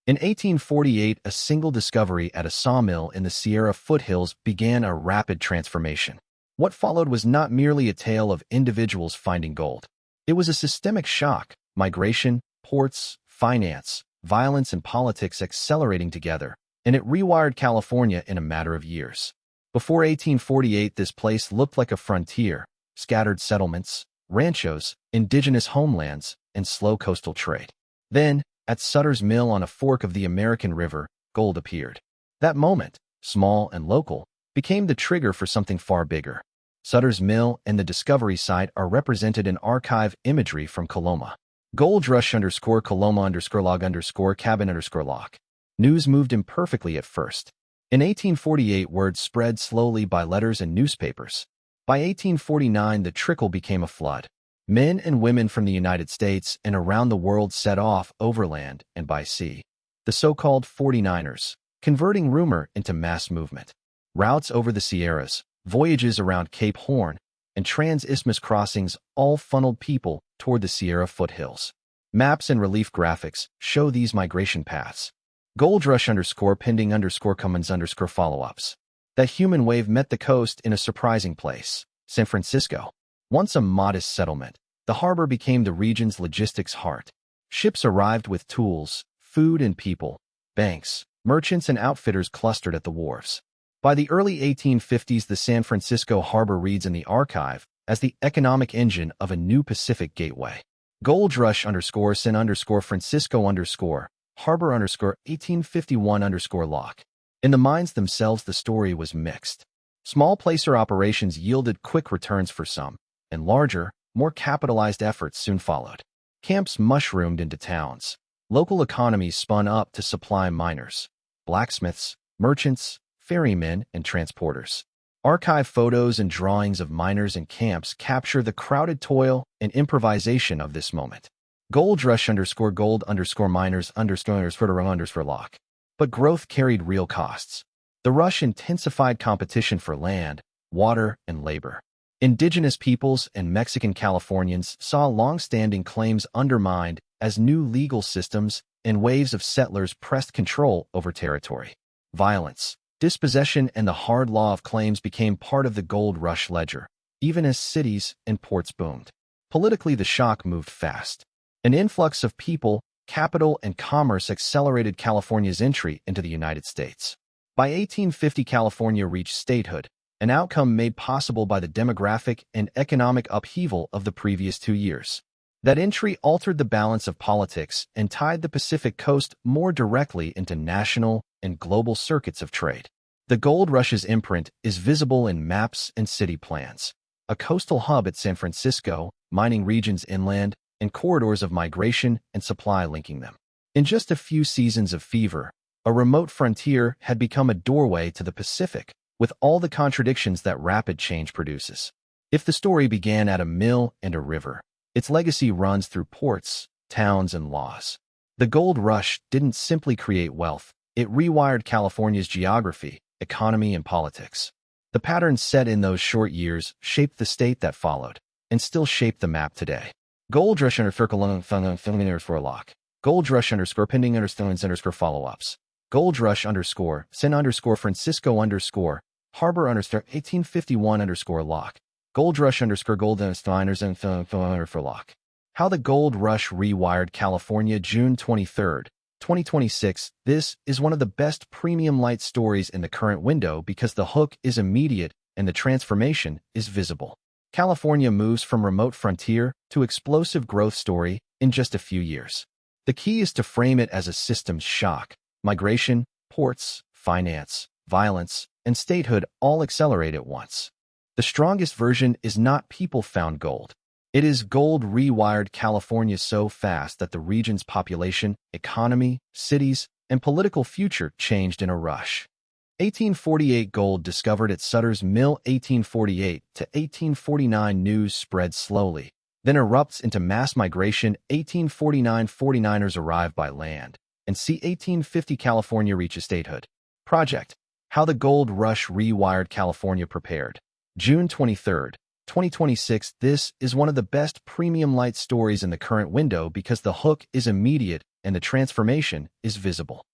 In 1848, a single discovery at a sawmill in the Sierra foothills began a rapid transformation. What followed was not merely a tale of individuals finding gold. It was a systemic shock: migration, ports, finance, violence, and politics accelerating together, and it rewired California in a matter of years. Before 1848, this place looked like a frontier: scattered settlements, ranchos, indigenous homelands, and slow coastal trade. Then, at Sutter's Mill on a fork of the American River, gold appeared. That moment, small and local, became the trigger for something far bigger. Sutter's Mill and the discovery site are represented in archive imagery from Coloma. Gold rush _Coloma _log cabin _lock. News moved imperfectly at first. In 1848, word spread slowly by letters and newspapers. By 1849, the trickle became a flood. Men and women from the United States and around the world set off overland and by sea. The so-called 49ers, converting rumor into mass movement. Routes over the Sierras, voyages around Cape Horn, and trans-isthmus crossings all funneled people toward the Sierra foothills. Maps and relief graphics show these migration paths. Gold rush pending Cummins follow-ups. That human wave met the coast in a surprising place: San Francisco. Once a modest settlement, the harbor became the region's logistics heart. Ships arrived with tools, food, and people. Banks, merchants, and outfitters clustered at the wharves. By the early 1850s, the San Francisco harbor reads in the archive as the economic engine of a new Pacific gateway. Gold rush San Francisco harbor 1851 lock. In the mines themselves, the story was mixed. Small placer operations yielded quick returns for some, and larger, more capitalized efforts soon followed. Camps mushroomed into towns. Local economies spun up to supply miners, blacksmiths, merchants, ferrymen, and transporters. Archive photos and drawings of miners and camps capture the crowded toil and improvisation of this moment. Gold rush gold miners lock. But growth carried real costs. The rush intensified competition for land, water, and labor. Indigenous peoples and Mexican Californians saw long-standing claims undermined as new legal systems and waves of settlers pressed control over territory. Violence, dispossession, and the hard law of claims became part of the gold rush ledger, even as cities and ports boomed. Politically, the shock moved fast. An influx of people, capital, and commerce accelerated California's entry into the United States. By 1850, California reached statehood, an outcome made possible by the demographic and economic upheaval of the previous 2 years. That entry altered the balance of politics and tied the Pacific coast more directly into national and global circuits of trade. The gold rush's imprint is visible in maps and city plans. A coastal hub at San Francisco, mining regions inland, and corridors of migration and supply linking them. In just a few seasons of fever, a remote frontier had become a doorway to the Pacific, with all the contradictions that rapid change produces. If the story began at a mill and a river, its legacy runs through ports, towns, and laws. The gold rush didn't simply create wealth, it rewired California's geography, economy, and politics. The patterns set in those short years shaped the state that followed, and still shape the map today. Gold rush for lock. Gold rush pending follow-ups. Gold rush San Francisco harbor 1851 lock. Gold rush gold for lock. How the gold rush rewired California, June 23, 2026. This is one of the best premium light stories in the current window because the hook is immediate and the transformation is visible. California moves from remote frontier to explosive growth story in just a few years. The key is to frame it as a systems shock. Migration, ports, finance, violence, and statehood all accelerate at once. The strongest version is not people found gold. It is gold rewired California so fast that the region's population, economy, cities, and political future changed in a rush. 1848 gold discovered at Sutter's Mill. 1848 to 1849 news spread slowly, then erupts into mass migration. 1849 49ers arrive by land, and c. 1850 California reaches statehood. Project: How the Gold Rush Rewired California Prepared. June 23, 2026. This is one of the best premium light stories in the current window because the hook is immediate and the transformation is visible.